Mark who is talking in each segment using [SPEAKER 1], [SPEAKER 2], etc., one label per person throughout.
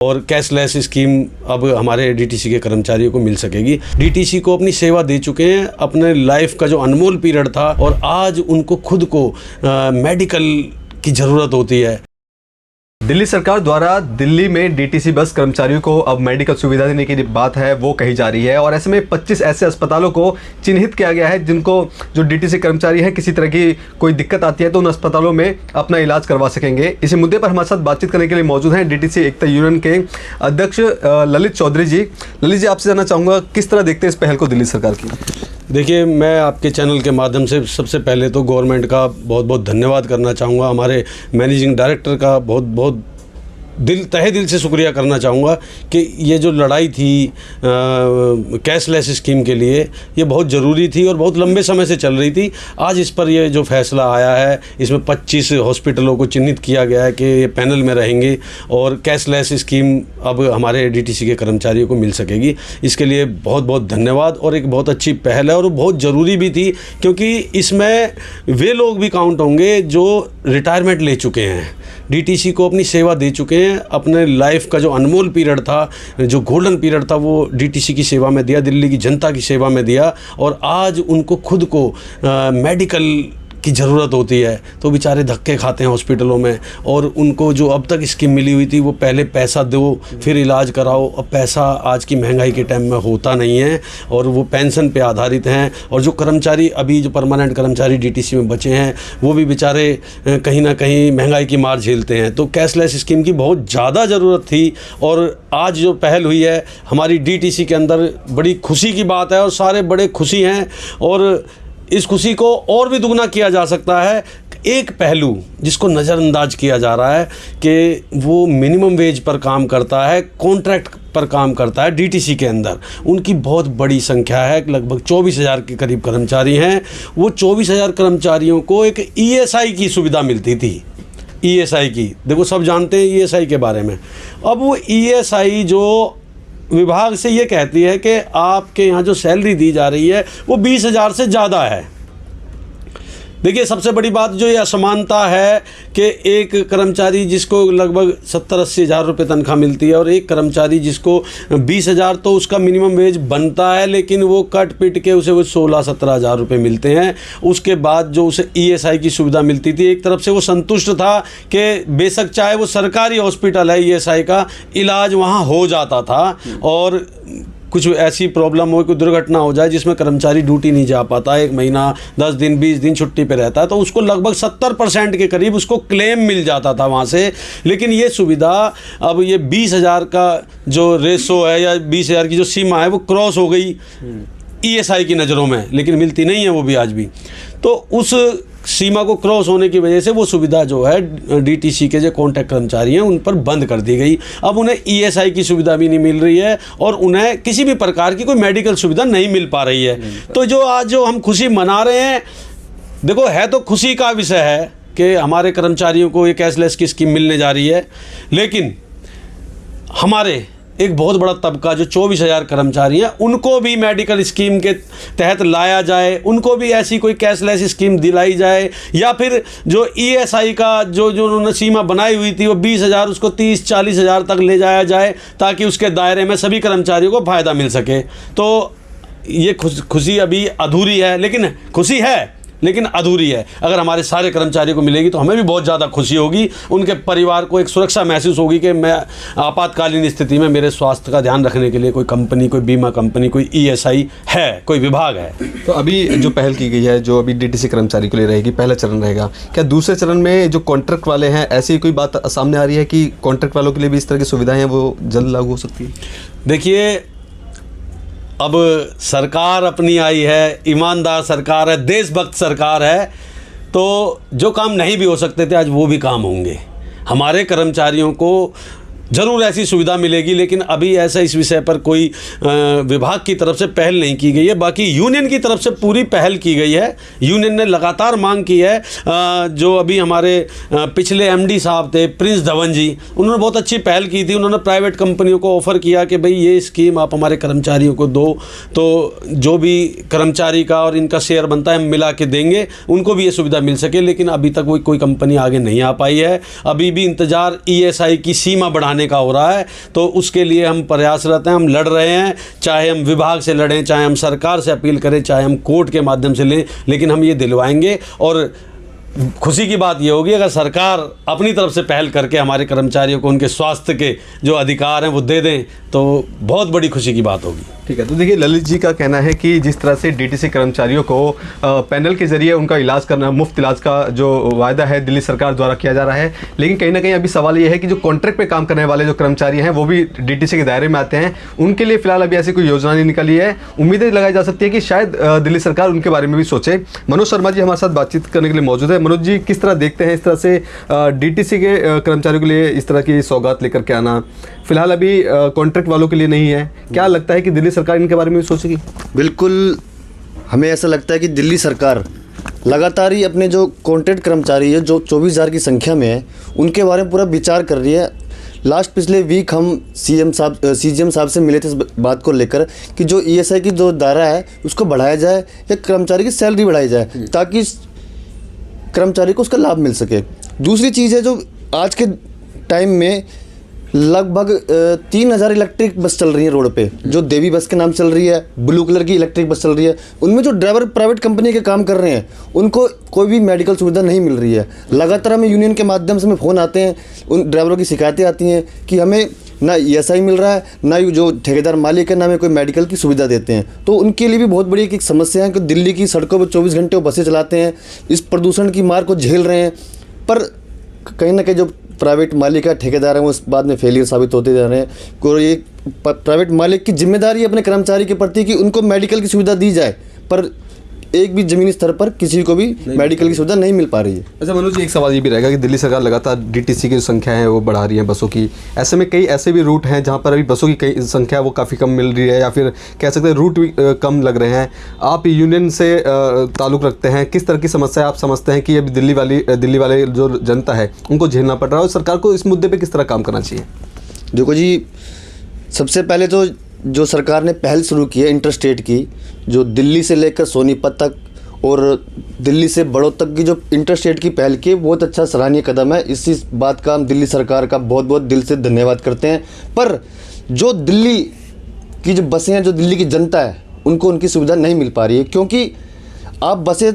[SPEAKER 1] और cashless scheme अब हमारे डीटीसी के कर्मचारियों को मिल सकेगी। डीटीसी को अपनी सेवा दे चुके हैं, अपने लाइफ का जो अनमोल पीरियड था और आज उनको खुद को मेडिकल की ज़रूरत होती है।
[SPEAKER 2] दिल्ली सरकार द्वारा दिल्ली में डीटीसी बस कर्मचारियों को अब मेडिकल सुविधा देने की बात है वो कही जा रही है और ऐसे में 25 ऐसे अस्पतालों को चिन्हित किया गया है जिनको जो डीटीसी कर्मचारी हैं किसी तरह की कोई दिक्कत आती है तो उन अस्पतालों में अपना इलाज करवा सकेंगे। इसी मुद्दे पर हमारे साथ बातचीत करने के लिए मौजूद हैं डीटीसी एकता यूनियन के अध्यक्ष ललित चौधरी जी। ललित जी, आपसे जानना चाहूँगा किस तरह देखते हैं इस पहल को दिल्ली सरकार की?
[SPEAKER 1] देखिए, मैं आपके चैनल के माध्यम से सबसे पहले तो गवर्नमेंट का बहुत बहुत धन्यवाद करना चाहूँगा। हमारे मैनेजिंग डायरेक्टर का बहुत बहुत तहे दिल से शुक्रिया करना चाहूँगा कि ये जो लड़ाई थी कैशलेस स्कीम के लिए, ये बहुत ज़रूरी थी और बहुत लंबे समय से चल रही थी। आज इस पर ये जो फैसला आया है, इसमें 25 हॉस्पिटलों को चिन्हित किया गया है कि ये पैनल में रहेंगे और कैशलेस स्कीम अब हमारे डीटीसी के कर्मचारियों को मिल सकेगी। इसके लिए बहुत बहुत धन्यवाद और एक बहुत अच्छी पहल है और बहुत ज़रूरी भी थी, क्योंकि इसमें वे लोग भी काउंट होंगे जो रिटायरमेंट ले चुके हैं, डीटीसी को अपनी सेवा दे चुके हैं, अपने लाइफ का जो अनमोल पीरियड था, जो गोल्डन पीरियड था, वो डीटीसी की सेवा में दिया, दिल्ली की जनता की सेवा में दिया और आज उनको खुद को मेडिकल की ज़रूरत होती है तो बेचारे धक्के खाते हैं हॉस्पिटलों में। और उनको जो अब तक स्कीम मिली हुई थी वो पहले पैसा दो फिर इलाज कराओ, अब पैसा आज की महंगाई के टाइम में होता नहीं है और वो पेंशन पे आधारित हैं। और जो कर्मचारी अभी जो परमानेंट कर्मचारी डीटीसी में बचे हैं वो भी बेचारे कहीं ना कहीं महंगाई की मार झेलते हैं। तो कैशलेस स्कीम की बहुत ज़्यादा ज़रूरत थी और आज जो पहल हुई है हमारी डीटीसी के अंदर बड़ी खुशी की बात है और सारे बड़े खुशी हैं। और इस खुशी को और भी दुगना किया जा सकता है। एक पहलू जिसको नज़रअंदाज किया जा रहा है कि वो मिनिमम वेज पर काम करता है, कॉन्ट्रैक्ट पर काम करता है डीटीसी के अंदर। उनकी बहुत बड़ी संख्या है, लगभग 24,000 के करीब कर्मचारी हैं। वो 24,000 कर्मचारियों को एक ईएसआई की सुविधा मिलती थी। ईएसआई की, देखो सब जानते हैं ईएसआई के बारे में। अब वो ईएसआई जो विभाग से ये कहती है कि आपके यहाँ जो सैलरी दी जा रही है वो 20,000 से ज़्यादा है। देखिए, सबसे बड़ी बात जो ये असमानता है कि एक कर्मचारी जिसको लगभग 70-80 हज़ार रुपये तनख्वाह मिलती है और एक कर्मचारी जिसको 20,000 तो उसका मिनिमम वेज बनता है, लेकिन वो कट पिट के उसे वो 16-17 हज़ार रुपये मिलते हैं। उसके बाद जो उसे ईएसआई की सुविधा मिलती थी, एक तरफ से वो संतुष्ट था कि बेशक चाहे वो सरकारी हॉस्पिटल है, ईएसआई का इलाज वहाँ हो जाता था और कुछ ऐसी प्रॉब्लम हो, कोई दुर्घटना हो जाए जिसमें कर्मचारी ड्यूटी नहीं जा पाता, 1 महीना 10 दिन 20 दिन छुट्टी पे रहता है, तो उसको लगभग 70% के करीब उसको क्लेम मिल जाता था वहाँ से। लेकिन ये सुविधा अब ये 20,000 का जो रेशो है या 20,000 की जो सीमा है वो क्रॉस हो गई ईएसआई की नज़रों में, लेकिन मिलती नहीं है वो भी आज भी। तो उस सीमा को क्रॉस होने की वजह से वो सुविधा जो है डीटीसी के जो कॉन्ट्रैक्ट कर्मचारी हैं उन पर बंद कर दी गई। अब उन्हें ईएसआई की सुविधा भी नहीं मिल रही है और उन्हें किसी भी प्रकार की कोई मेडिकल सुविधा नहीं मिल पा रही है। तो जो आज जो हम खुशी मना रहे हैं, देखो है तो खुशी का विषय है कि हमारे कर्मचारियों को ये कैशलेस की स्कीम मिलने जा रही है, लेकिन हमारे एक बहुत बड़ा तबका जो 24,000 कर्मचारी हैं उनको भी मेडिकल स्कीम के तहत लाया जाए, उनको भी ऐसी कोई कैशलेस स्कीम दिलाई जाए, या फिर जो ईएसआई का जो उन्होंने सीमा बनाई हुई थी वो 20,000 उसको 30-40 हज़ार तक ले जाया जाए ताकि उसके दायरे में सभी कर्मचारियों को फ़ायदा मिल सके। तो ये खुशी अभी अधूरी है, लेकिन खुशी है लेकिन अधूरी है। अगर हमारे सारे कर्मचारियों को मिलेगी तो हमें भी बहुत ज़्यादा खुशी होगी, उनके परिवार को एक सुरक्षा महसूस होगी कि मैं आपातकालीन स्थिति में मेरे स्वास्थ्य का ध्यान रखने के लिए कोई कंपनी, कोई बीमा कंपनी, कोई ईएसआई है, कोई विभाग है।
[SPEAKER 2] तो अभी जो पहल की गई है, जो अभी डीटीसी कर्मचारी के लिए रहेगी, पहला चरण रहेगा, क्या दूसरे चरण में जो कॉन्ट्रैक्ट वाले हैं ऐसी कोई बात सामने आ रही है कि कॉन्ट्रैक्ट वालों के लिए भी इस तरह की सुविधाएँ हैं वो जल्द लागू हो सकती है?
[SPEAKER 1] देखिए, अब सरकार अपनी आई है, ईमानदार सरकार है, देशभक्त सरकार है, तो जो काम नहीं भी हो सकते थे आज वो भी काम होंगे। हमारे कर्मचारियों को ज़रूर ऐसी सुविधा मिलेगी, लेकिन अभी ऐसा इस विषय पर कोई विभाग की तरफ से पहल नहीं की गई है। बाकी यूनियन की तरफ से पूरी पहल की गई है। यूनियन ने लगातार मांग की है। जो अभी हमारे पिछले एमडी साहब थे प्रिंस धवन जी, उन्होंने बहुत अच्छी पहल की थी। उन्होंने प्राइवेट कंपनियों को ऑफ़र किया कि भाई ये स्कीम आप हमारे कर्मचारियों को दो, तो जो भी कर्मचारी का और इनका शेयर बनता है हम मिला के देंगे, उनको भी ये सुविधा मिल सके। लेकिन अभी तक कोई कंपनी आगे नहीं आ पाई है। अभी भी इंतज़ार ईएसआई की सीमा बढ़ाने बढ़ाने का हो रहा है, तो उसके लिए हम प्रयासरत हैं, हम लड़ रहे हैं, चाहे हम विभाग से लड़ें, चाहे हम सरकार से अपील करें, चाहे हम कोर्ट के माध्यम से लें, लेकिन हम ये दिलवाएंगे। और खुशी की बात ये होगी अगर सरकार अपनी तरफ से पहल करके हमारे कर्मचारियों को उनके स्वास्थ्य के जो अधिकार हैं वो दे दें, तो बहुत बड़ी खुशी की बात होगी।
[SPEAKER 2] ठीक है, तो देखिए ललित जी का कहना है कि जिस तरह से डीटीसी कर्मचारियों को पैनल के जरिए उनका इलाज करना, मुफ्त इलाज का जो वायदा है दिल्ली सरकार द्वारा किया जा रहा है, लेकिन कहीं ना कहीं अभी सवाल ये है कि जो कॉन्ट्रैक्ट पे काम करने वाले जो कर्मचारी हैं वो भी डीटीसी के दायरे में आते हैं, उनके लिए फिलहाल अभी ऐसी कोई योजना नहीं निकली है। उम्मीदें लगाई जा सकती है कि शायद दिल्ली सरकार उनके बारे में भी सोचे। मनोज शर्मा जी हमारे साथ बातचीत करने के लिए मौजूद है। मनोज जी, किस तरह देखते हैं इस तरह से डीटीसी के कर्मचारियों के लिए इस तरह की सौगात लेकर के आना? फिलहाल अभी कॉन्ट्रैक्ट वालों के लिए नहीं है, क्या लगता है कि दिल्ली सरकार इनके बारे में भी सोचेगी?
[SPEAKER 3] बिल्कुल, हमें ऐसा लगता है कि दिल्ली सरकार लगातार ही अपने जो कॉन्ट्रैक्ट कर्मचारी है जो 24,000 की संख्या में है उनके बारे में पूरा विचार कर रही है। लास्ट पिछले वीक हम सीजीएम साहब से मिले थे इस बात को लेकर कि जो ईएसआई की जो दायरा है उसको बढ़ाया जाए या कर्मचारी की सैलरी बढ़ाई जाए ताकि कर्मचारी को उसका लाभ मिल सके। दूसरी चीज़ है, जो आज के टाइम में लगभग 3,000 इलेक्ट्रिक बस चल रही है रोड पे, जो देवी बस के नाम चल रही है, ब्लू कलर की इलेक्ट्रिक बस चल रही है। उनमें जो ड्राइवर प्राइवेट कंपनी के काम कर रहे हैं उनको कोई भी मेडिकल सुविधा नहीं मिल रही है। लगातार हमें यूनियन के माध्यम से हमें फ़ोन आते हैं, उन ड्राइवरों की शिकायतें आती हैं कि हमें ना ईएसआई मिल रहा है, ना जो ठेकेदार मालिक है, ना हमें कोई मेडिकल की सुविधा देते हैं। तो उनके लिए भी बहुत बड़ी एक समस्या है कि दिल्ली की सड़कों पर 24 घंटे वो बसें चलाते हैं, इस प्रदूषण की मार को झेल रहे हैं, पर कहीं ना कहीं जो प्राइवेट मालिक है, ठेकेदार हैं, वो इस बाद में फेलियर साबित होते जा रहे हैं। और ये प्राइवेट मालिक की जिम्मेदारी है अपने कर्मचारी के प्रति कि उनको मेडिकल की सुविधा दी जाए, पर एक भी ज़मीनी स्तर पर किसी को भी मेडिकल की सुविधा नहीं मिल पा रही है।
[SPEAKER 2] अच्छा मनोज जी, एक सवाल ये भी रहेगा कि दिल्ली सरकार लगातार डीटीसी की जो संख्या है वो बढ़ा रही है बसों की, ऐसे में कई ऐसे भी रूट हैं जहाँ पर अभी बसों की कई संख्या वो काफ़ी कम मिल रही है, या फिर कह सकते हैं रूट भी कम लग रहे हैं। आप यूनियन से ताल्लुक़ रखते हैं, किस तरह की समस्या आप समझते हैं कि अभी दिल्ली वाले जो जनता है उनको झेलना पड़ रहा है और सरकार को इस मुद्दे पर किस तरह काम करना चाहिए?
[SPEAKER 3] देखो जी, सबसे पहले तो जो सरकार ने पहल शुरू की है इंटरस्टेट की, जो दिल्ली से लेकर सोनीपत तक और दिल्ली से बड़ौद तक की जो इंटरस्टेट की पहल की, बहुत अच्छा सराहनीय कदम है। इसी बात का हम दिल्ली सरकार का बहुत बहुत दिल से धन्यवाद करते हैं। पर जो दिल्ली की जो बसें हैं, जो दिल्ली की जनता है, उनको उनकी सुविधा नहीं मिल पा रही है, क्योंकि आप बसें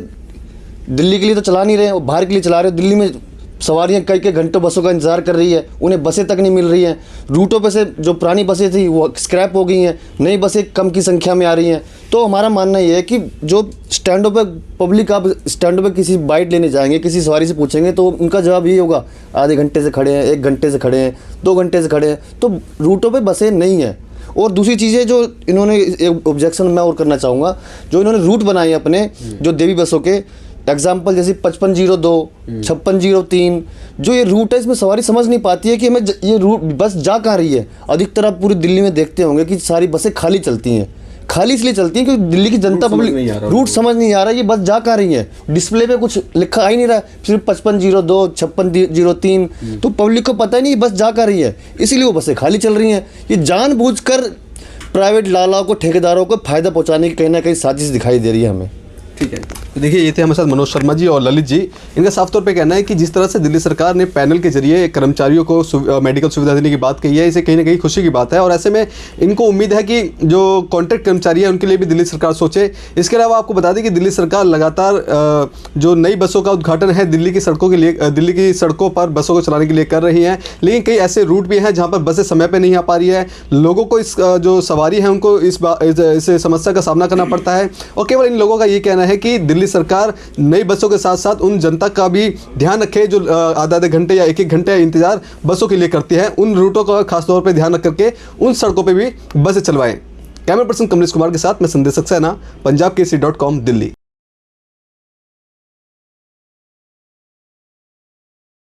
[SPEAKER 3] दिल्ली के लिए तो चला नहीं रहे हैं, बाहर के लिए चला रहे हो। दिल्ली में सवारियां कई घंटों बसों का इंतज़ार कर रही है, उन्हें बसें तक नहीं मिल रही हैं। रूटों पे से जो पुरानी बसें थी वो स्क्रैप हो गई हैं, नई बसें कम की संख्या में आ रही हैं। तो हमारा मानना ये है कि जो स्टैंडों पे पब्लिक, आप स्टैंडों पे किसी बाइट लेने जाएंगे, किसी सवारी से पूछेंगे तो उनका जवाब ये होगा, आधे घंटे से खड़े हैं, 1 घंटे से खड़े हैं, 2 घंटे से खड़े हैं। तो रूटों पर बसें नहीं हैं। और दूसरी चीज़ें जो इन्होंने, एक ऑब्जेक्शन मैं और करना चाहूँगा, जो इन्होंने रूट बनाए अपने जो देवी बसों के, एग्जाम्पल जैसे 5502, 5603, जो ये रूट है, इसमें सवारी समझ नहीं पाती है कि हमें ये रूट बस जा कहाँ रही है। अधिकतर आप पूरी दिल्ली में देखते होंगे कि सारी बसें खाली चलती हैं। खाली इसलिए चलती हैं क्योंकि दिल्ली की जनता पब्लिक रूट समझ नहीं आ रहा है, ये बस जा कहाँ रही है। डिस्प्ले पे कुछ लिखा आ ही नहीं रहा, सिर्फ 5502, 5603, तो पब्लिक को पता ही नहीं बस जा कहाँ रही है, इसीलिए वो बसें खाली चल रही हैं। ये जानबूझकर प्राइवेट लालाओं को, ठेकेदारों को फ़ायदा पहुँचाने की कहीं ना कहीं साजिश दिखाई दे रही है हमें।
[SPEAKER 2] ठीक है, तो देखिए ये थे हमारे साथ मनोज शर्मा जी और ललित जी। इनका साफ तौर पे कहना है कि जिस तरह से दिल्ली सरकार ने पैनल के जरिए कर्मचारियों को मेडिकल सुविधा देने की बात कही है, इसे कहीं ना कहीं खुशी की बात है। और ऐसे में इनको उम्मीद है कि जो कॉन्ट्रैक्ट कर्मचारी है उनके लिए भी दिल्ली सरकार सोचे। इसके अलावा आपको बता दें कि दिल्ली सरकार लगातार जो नई बसों का उद्घाटन है दिल्ली की सड़कों के लिए, दिल्ली की सड़कों पर बसों को चलाने के लिए कर रही है, लेकिन कई ऐसे रूट भी हैं जहाँ पर बसें समय पर नहीं आ पा रही है। लोगों को इस जो सवारी है उनको इस समस्या का सामना करना पड़ता है। और केवल इन लोगों का ये कहना है कि दिल्ली सरकार नई बसों के साथ साथ उन जनता का भी ध्यान रखे जो आधे घंटे या 1 घंटे इंतजार बसों के लिए करती है, उन रूटों का खास तौर पे ध्यान रख करके उन सड़कों पे भी बसें चलवाएं। कैमरा पर्सन कमलेश कुमार के साथ मैं संदेश सक्सेना, पंजाब केसरी.com, दिल्ली।